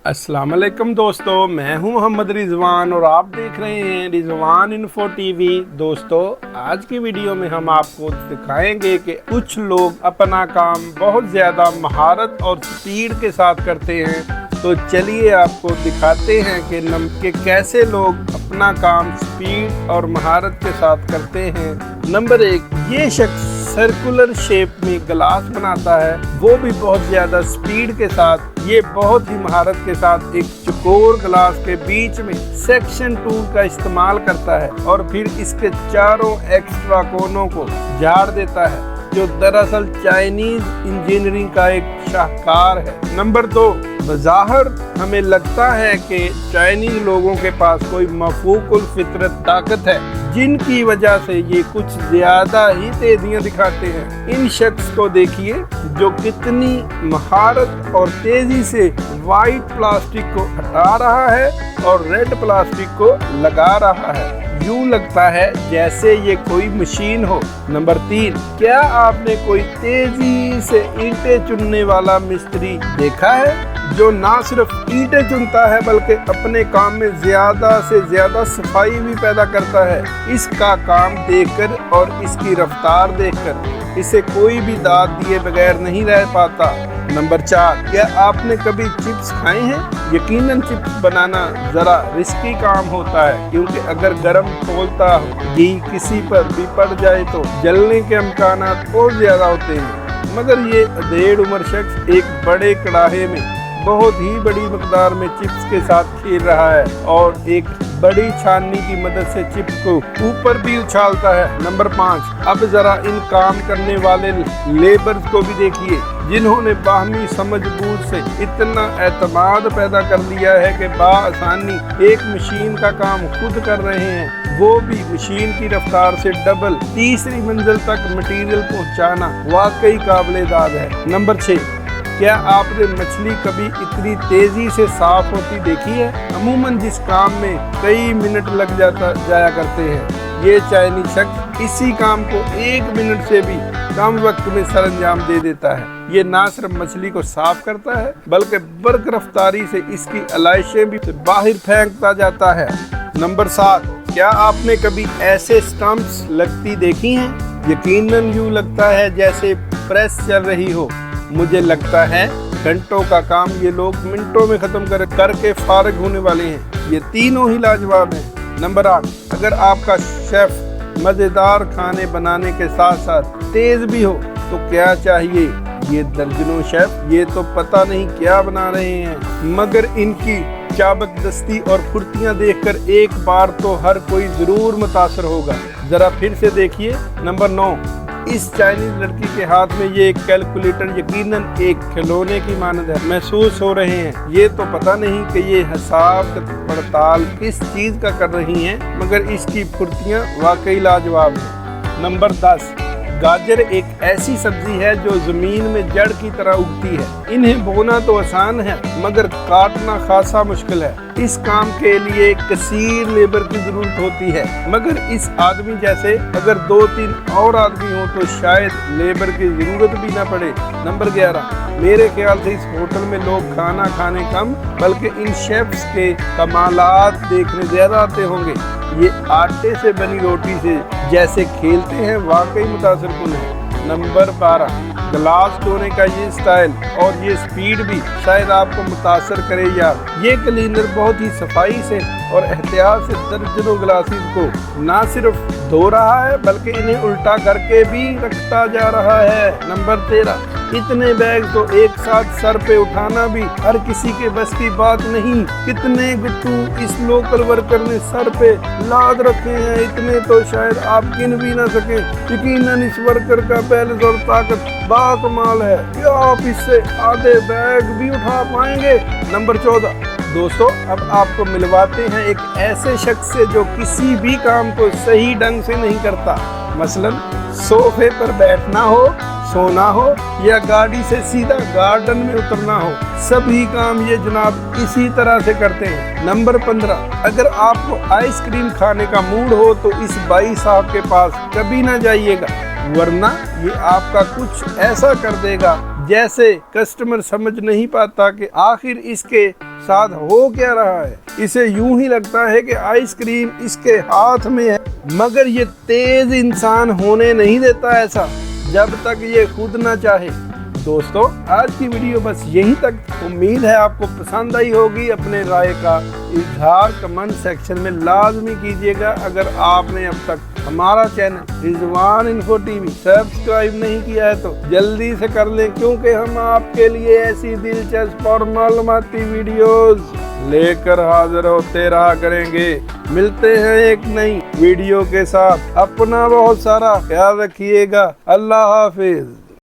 अस्सलाम वालेकुम दोस्तों, मैं हूं मोहम्मद रिजवान और आप देख रहे हैं रिजवान इन्फो टीवी। दोस्तों, आज की वीडियो में हम आपको दिखाएंगे कि कुछ लोग अपना काम बहुत ज़्यादा महारत और स्पीड के साथ करते हैं। तो चलिए आपको दिखाते हैं कि कैसे लोग अपना काम स्पीड और महारत के साथ करते हैं। नंबर 1, ये शख्स सर्कुलर शेप में ग्लास बनाता है, वो भी बहुत ज़्यादा स्पीड के साथ। ये बहुत ही महारत के साथ एक चौकोर ग्लास के बीच में सेक्शन टूल का इस्तेमाल करता है और फिर इसके चारों एक्स्ट्रा कोनों को झाड़ देता है, जो दरअसल चाइनीज इंजीनियरिंग का एक शाहकार है। नंबर 2, बज़ाहिर हमें लगता है कि चाइनीज लोगों के पास कोई मफूकुल फितरत ताकत है, जिनकी वजह से ये कुछ ज्यादा ही तेजियां दिखाते हैं। इन शख्स को देखिए जो कितनी महारत और तेजी से वाइट प्लास्टिक को हटा रहा है और रेड प्लास्टिक को लगा रहा है, यूं लगता है जैसे ये कोई मशीन हो। नंबर 3, क्या आपने कोई तेजी से ईंटें चुनने वाला मिस्त्री देखा है, जो ना सिर्फ ईंटें चुनता है बल्कि अपने काम में ज्यादा से ज्यादा सफाई भी पैदा करता है। इसका काम देखकर और इसकी रफ्तार देखकर इसे कोई भी दाद दिए बगैर नहीं रह पाता। नंबर 4, क्या आपने कभी चिप्स खाए हैं? यकीनन चिप्स बनाना जरा रिस्की काम होता है, क्योंकि अगर गर्म खोलता घी किसी पर भी पड़ जाए तो जलने के इम्कानात बहुत ज्यादा होते हैं। मगर ये अधेड़ उम्र शख्स एक बड़े कड़ाहे में बहुत ही बड़ी मकदार में चिप्स के साथ खेल रहा है और एक बड़ी छाननी की मदद से चिप्स को ऊपर भी उछालता है। नंबर 5, अब जरा इन काम करने वाले लेबर्स को भी देखिए, जिन्होंने बाहमी समझबूझ से इतना एतमाद पैदा कर लिया है कि बाआसानी एक मशीन का काम खुद कर रहे हैं, वो भी मशीन की रफ्तार से डबल। तीसरी मंजिल तक मटेरियल पहुंचाना वाकई काबिले दाद है। नंबर 6, क्या आपने मछली कभी इतनी तेजी से साफ होती देखी है? अमूमन जिस काम में कई मिनट लग जाया करते हैं, ये चाइनीज शख्स इसी काम को 1 मिनट से भी कम वक्त में सरंजाम दे देता है। ये ना सिर्फ मछली को साफ करता है बल्कि बर्क रफ्तारी से इसकी अलाइशें भी बाहर फेंकता जाता है। नंबर 7, क्या आपने कभी ऐसे स्टंप्स लगती देखी हैं? यकीनन यूं लगता है जैसे प्रेस चल रही हो। मुझे लगता है घंटों का काम ये लोग मिनटों में खत्म करके फारिग होने वाले हैं। ये तीनों ही लाजवाब हैं। नंबर 8, अगर आपका शेफ मजेदार खाने बनाने के साथ साथ तेज भी हो तो क्या चाहिए? ये दर्जनों शेफ ये तो पता नहीं क्या बना रहे हैं, मगर इनकी चाबकदस्ती और फुर्तियां देखकर एक बार तो हर कोई जरूर मुतासर होगा। जरा फिर से देखिए। नंबर 9, इस चाइनीज लड़की के हाथ में ये एक कैलकुलेटर यकीनन एक खिलौने की मानद है महसूस हो रहे हैं। ये तो पता नहीं कि ये हिसाब पड़ताल किस चीज का कर रही हैं, मगर इसकी फुर्तियां वाकई लाजवाब है। नंबर 10, गाजर एक ऐसी सब्जी है जो जमीन में जड़ की तरह उगती है। इन्हें बोना तो आसान है मगर काटना खासा मुश्किल है। इस काम के लिए कसीर लेबर की जरूरत होती है, मगर इस आदमी जैसे अगर 2-3 और आदमी हो तो शायद लेबर की जरूरत भी ना पड़े। नंबर 11, मेरे ख्याल से इस होटल में लोग खाना खाने कम बल्कि इन शेफ्स के कमालात देखने ज्यादा आते होंगे। ये आटे से बनी रोटी से जैसे खेलते हैं, वाकई मुतासिर कुन है। नंबर 12, ग्लास धोने का ये स्टाइल और ये स्पीड भी शायद आपको मुतासर करे यार। ये क्लीनर बहुत ही सफाई से और एहतियात से दर्जनों ग्लासेस को ना सिर्फ धो रहा है बल्कि इन्हें उल्टा करके भी रखता जा रहा है। नंबर 13, इतने बैग तो एक साथ सर पे उठाना भी हर किसी के बस की बात नहीं। कितने गुट्टू इस लोकल वर्कर ने सर पे लाद रखे हैं, इतने तो शायद आप गिन भी ना सके। यकीनन इस वर्कर का बैलेंस और ताकत बाकमाल है। क्या आप इससे आधे बैग भी उठा पाएंगे? नंबर 14, दोस्तों, अब आपको मिलवाते हैं एक ऐसे शख्स से जो किसी भी काम को सही ढंग से नहीं करता। मसलन सोफे पर बैठना हो, सोना हो या गाड़ी से सीधा गार्डन में उतरना हो, सभी काम ये जनाब इसी तरह से करते हैं। नंबर 15, अगर आपको आइसक्रीम खाने का मूड हो तो इस भाई साहब के पास कभी ना जाइएगा, वरना ये आपका कुछ ऐसा कर देगा जैसे कस्टमर समझ नहीं पाता कि आखिर इसके साथ हो क्या रहा है। इसे यूं ही लगता है कि आइसक्रीम इसके हाथ में है, मगर ये तेज इंसान होने नहीं देता ऐसा जब तक ये खुद ना चाहे। दोस्तों आज की वीडियो बस यहीं तक। उम्मीद है आपको पसंद आई होगी। अपने राय का इजहार कमेंट सेक्शन में लाजमी कीजिएगा। अगर आपने अब तक हमारा channel Rizwan info TV subscribe नहीं किया है तो जल्दी से कर लें, क्योंकि हम आपके लिए ऐसी दिलचस्प और मालूमाती वीडियोस लेकर हाजिर होते रहा करेंगे। मिलते हैं एक नई वीडियो के साथ। अपना बहुत सारा ख्याल रखिएगा। अल्लाह हाफिज।